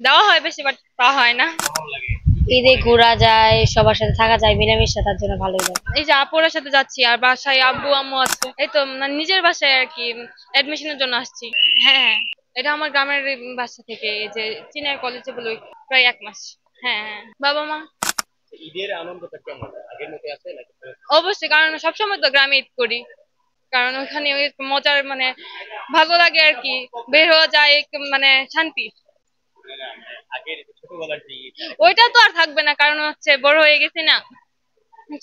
দেওয়া হয় বেশি, বাট পাওয়া হয় না। কেমন লাগে? ঈদে ঘোরা যায়, সবার সাথে থাকা যায়, মিলেমিশে, তার জন্য ভালোই লাগে। এই যে আপুরের সাথে যাচ্ছি, আর বাসায় আব্বু আম্মু আছে, এই তো মানে নিজের বাসায় আর কি এডমিশনের জন্য আসছি। হ্যাঁ হ্যাঁ, এটা আমার গ্রামের বাসা থেকে, এই যে সিনিয়র কলেজে বলে প্রায় 1 মাস। হ্যাঁ হ্যাঁ, বাবা মা। ঈদের আনন্দটা কেমন? আগের মতো আছে নাকি? অবশ্যই, কারণ সবসময় তো গ্রামে ঈদ করি, কারণ ওইখানে ওই মজার মানে ভালো লাগে আর কি, বের হওয়া যায়, মানে শান্তি। আগের যে ছোটবেলার যে ঈদ আর এখন ওইটা তো আর থাকবে না, কারণ হচ্ছে বড় হয়ে গেছি না,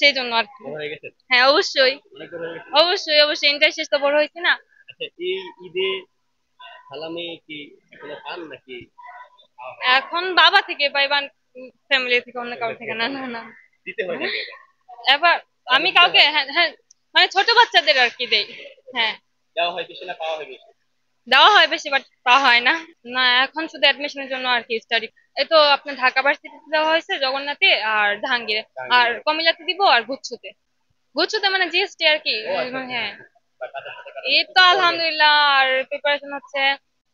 সেই জন্য আর কি। বড় হয়ে গেছেন? হ্যাঁ অবশ্যই, অনেক বড় হয়ে গেছেন? অবশ্যই অবশ্যই, ইন্টার শেষ তো বড় হয়েছে না। আচ্ছা, এই ঈদে সালামি কি এখনো পান নাকি খাওয়া হয় না? এখন বাবা থেকে পাইবান, ফ্যামিলি থেকে, অন্য কারো পরিবার থেকে থেকে না, পান? না না। দিতে হয় নাকি এখন? এবার সালামি আমি দিতে কাউকে, হয়? হ্যাঁ হ্যাঁ, মানে ছোট বাচ্চাদের আর কি দেই। হ্যাঁ, দেওয়া হয় বেশি না পাওয়া হয় বেশি? দেওয়া হয় বেশি, বাট পাওয়া হয় না। না, এখন শুধু অ্যাডমিশনের জন্য আর কি স্টাডি। এই তো আপনার ঢাকা ভার্সিটিতে দেওয়া হয়েছে, জগন্নাথে আর জাহাঙ্গীরে। আর জাহাঙ্গীরে? কমিলাতে দিব, আর গুচ্ছতে, গুচ্ছতে মানে জিএসটি আর কি। ও আচ্ছা আচ্ছা। হ্যাঁ, বা কাদের সাথে এই কাটাকাটি তো কি করবেন? আলহামদুলিল্লাহ, আর প্রিপারেশন হচ্ছে,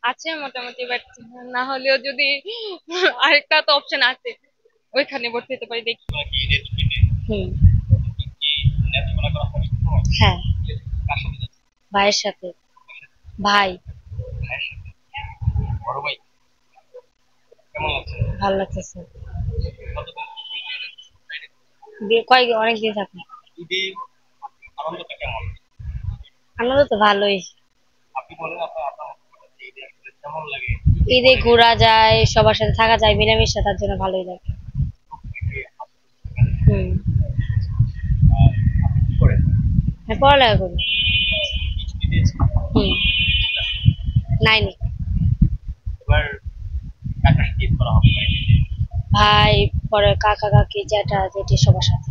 আছে মোটামুটি, বাট না হলেও যদি আরেকটা তো অপশন আছে, ওইখানে ভর্তি হতে পারি, দেখি। তোমরা কি ঈদের ছুটিতে হুম। কি নেত্রকোনা করা হয় সবসময়? হ্যাঁ, কার সাথে যাচ্ছেন? ভাইয়ের সাথে। ভাই। ভাইয়ের সাথে? বড় ভাই? কেমন লাগছে? ভালো লাগতেছে। কতদিন? অনেকদিন থাকবে। ঈদে আনন্দটা কেমন? আনন্দ তো ভালোই। আপনি বলেন আপনার আপনার মতামত, যে ঈদে আসলে কেমন লাগে? ঈদে ঘোরা যায়, সবার সাথে থাকা যায়, মিলেমিশে, তার জন্য ভালোই লাগে। প্রকৃতি আস্বাদন করেন। হুম। আর আপনি কি করেন? আমি পড়ালেখা করি। কি ছুটি দিয়েছে? হুম। 9-এ। এবার কার কার সাথে ঈদ করা হবে বাড়িতে? ভাই, পরে কাকা কাকি, জ্যাঠা জেঠি, সবার সাথে।